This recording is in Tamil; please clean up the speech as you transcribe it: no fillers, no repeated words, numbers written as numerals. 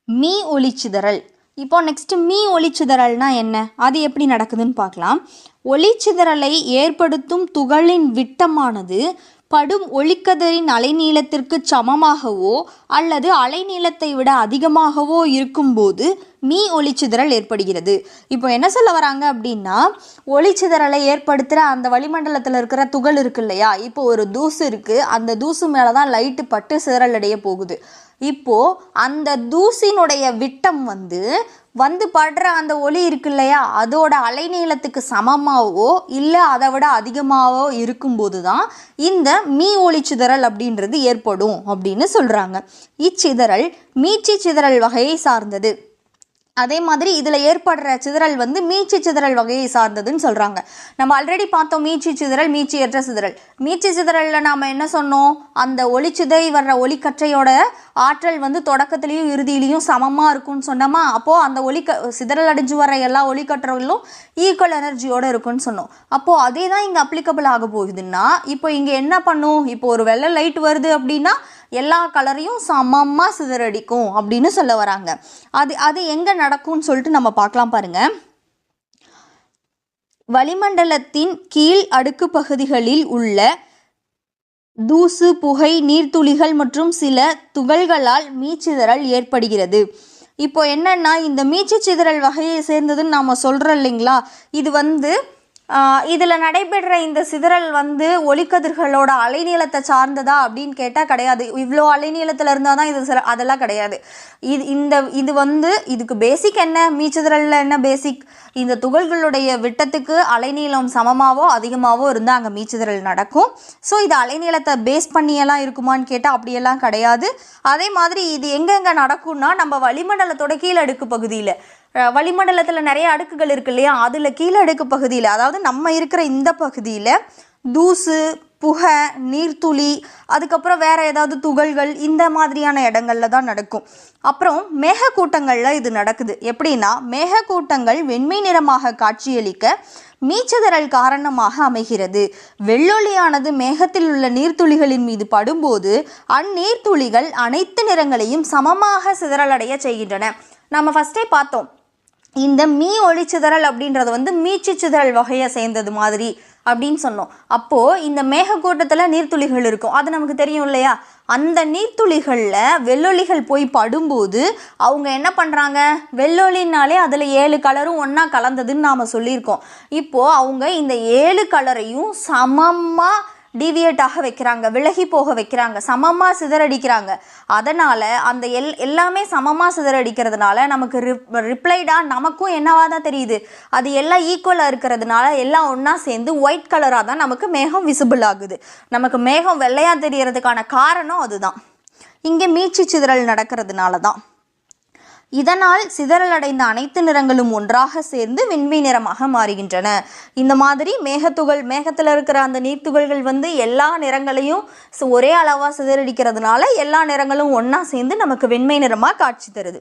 மீ ஒளிச்சிதறல். இப்போ நெக்ஸ்ட் மீ ஒளிச்சிதறல்னா என்ன, அது எப்படி நடக்குதுன்னு பார்க்கலாம். ஒளிச்சிதறலை ஏற்படுத்தும் துகளின் விட்டமானது படும் ஒளிக்கதிரின் அலைநீளத்திற்கு சமமாகவோ அல்லது அலைநீளத்தை விட அதிகமாகவோ இருக்கும்போது மீ ஒளிச்சிதறல் ஏற்படுகிறது. இப்போ என்ன சொல்ல வராங்க அப்படின்னா, ஒளிச்சிதறலை ஏற்படுத்துகிற அந்த வளிமண்டலத்தில் இருக்கிற துகள் இருக்கு இல்லையா, இப்போ ஒரு தூசு இருக்குது, அந்த தூசு மேலே தான் லைட்டு பட்டு சிதறல் அடைய போகுது. இப்போது அந்த தூசினுடைய விட்டம் வந்து படுற அந்த ஒளி இருக்கு இல்லையா, அதோட அலைநீளத்துக்கு சமமாகவோ இல்லை அதை விட அதிகமாகவோ இருக்கும்போது தான் இந்த மீ ஒளிச்சிதறல் அப்படின்றது ஏற்படும் அப்படின்னு சொல்கிறாங்க. இச்சிதறல் மீட்சி சிதறல் வகையை சார்ந்தது. அதே மாதிரி இதில் ஏற்படுற சிதறல் மீட்சி சிதறல் வகையை சார்ந்ததுன்னு சொல்கிறாங்க. நம்ம ஆல்ரெடி பார்த்தோம் மீட்சி சிதறல், மீட்சியற்ற சிதறல். மீட்சி சிதறலில் நாம் என்ன சொன்னோம், அந்த ஒளிச்சிதறி வர்ற ஒளிக்கற்றையோட ஆற்றல் தொடக்கத்துலேயும் இறுதியிலையும் சமமாக இருக்கும்னு சொன்னோமா. அப்போது அந்த சிதறல் அடைஞ்சு வர எல்லா ஒளிக்கற்றைகளும் ஈக்குவல் எனர்ஜியோடு இருக்குன்னு சொன்னோம். அப்போது அதே தான் இங்கே அப்ளிகபிள் ஆக போகுதுன்னா, இப்போ இங்கே என்ன பண்ணும், இப்போ ஒரு வெள்ளை லைட் வருது அப்படின்னா எல்லா கலரையும் சமமாக சிதறடிக்கும் அப்படின்னு சொல்ல வராங்க. அது எங்கே நடக்கும்னு சொல்லிட்டு நம்ம பார்க்கலாம் பாருங்க. வளிமண்டலத்தின் கீழ் அடுக்கு பகுதிகளில் உள்ள தூசு, புகை, நீர்த்துளிகள் மற்றும் சில துகள்களால் மீச்சிதறல் ஏற்படுகிறது. இப்போ என்னன்னா, இந்த மீச்சி சிதறல் வகையை சேர்ந்ததுன்னு நாம் சொல்கிறோம் இல்லைங்களா, இது இதில் நடைபெறுற இந்த சிதறல் ஒளிக்கதிர்களோட அலைநீளத்தை சார்ந்ததா அப்படின்னு கேட்டால் கிடையாது. இவ்வளோ அலைநீளத்தில் இருந்தால் தான் இது அதெல்லாம் கிடையாது. இதுக்கு பேசிக் என்ன, மீச்சிதறலில் என்ன பேசிக், இந்த துகள்களுடைய விட்டத்துக்கு அலைநீளம் சமமாகவோ அதிகமாகவோ இருந்தால் அங்கே மீச்சிதறல் நடக்கும். ஸோ இது அலைநீளத்தை பேஸ் பண்ணியெல்லாம் இருக்குமான்னு கேட்டால் அப்படியெல்லாம் கிடையாது. அதே மாதிரி இது எங்கெங்கே நடக்கும்னா, நம்ம வளிமண்டலத்தோட கீழடுக்கு பகுதியில், வளிமண்டலத்தில் நிறைய அடுக்குகள் இருக்கு இல்லையா, அதில் கீழடுக்கு பகுதியில், அதாவது நம்ம இருக்கிற இந்த பகுதியில் தூசு, புகை, நீர்த்துளி, அதுக்கப்புறம் வேறு ஏதாவது துகள்கள், இந்த மாதிரியான இடங்கள்ல தான் நடக்கும். அப்புறம் மேகக்கூட்டங்களில் இது நடக்குது. எப்படின்னா, மேகக்கூட்டங்கள் வெண்மை நிறமாக காட்சியளிக்க மீச்சிதறல் காரணமாக அமைகிறது. வெள்ளொளியானது மேகத்தில் உள்ள நீர்த்துளிகளின் மீது படும்போது அந்நீர்த்துளிகள் அனைத்து நிறங்களையும் சமமாக சிதறலடைய செய்கின்றன. நம்ம ஃபஸ்ட்டே பார்த்தோம், இந்த மீ ஒளிச்சிதறல் அப்படின்றது மீட்சி சிதறல் வகையை சேர்ந்தது மாதிரி அப்படின்னு சொன்னோம். அப்போது இந்த மேகக்கூட்டத்தில் நீர்த்துளிகள் இருக்கும், அது நமக்கு தெரியும் இல்லையா. அந்த நீர்த்துளிகளில் வெள்ளொளிகள் போய் படும்போது அவங்க என்ன பண்ணுறாங்க, வெள்ளொளினாலே அதில் 7 கலரும் ஒன்றா கலந்ததுன்னு நாம் சொல்லியிருக்கோம். இப்போது அவங்க இந்த 7 கலரையும் சமமாக டீவியேட்டாக வைக்கிறாங்க, விலகி போக வைக்கிறாங்க, சமமாக சிதறடிக்கிறாங்க. அதனால் அந்த எல்லாமே சமமாக சிதறடிக்கிறதுனால நமக்கு ரிப்ளைடாக நமக்கும் என்னவாக தான் தெரியுது, அது எல்லாம் ஈக்குவலாக இருக்கிறதுனால எல்லாம் ஒன்றா சேர்ந்து ஒயிட் கலராக தான் நமக்கு மேகம் விசிபிள் ஆகுது. நமக்கு மேகம் வெள்ளையாக தெரியறதுக்கான காரணம் அதுதான், இங்கே மீட்சி சிதறல் நடக்கிறதுனால தான். இதனால் சிதறலடைந்த அனைத்து நிறங்களும் ஒன்றாக சேர்ந்து வெண்மை நிறமாக மாறுகின்றன. இந்த மாதிரி மேகத்தில் இருக்கிற அந்த நீர்த்துகள்கள் எல்லா நிறங்களையும் ஒரே அளவாக சிதறடிக்கிறதுனால எல்லா நிறங்களும் ஒன்றா சேர்ந்து நமக்கு வெண்மை நிறமாக காட்சி தருது.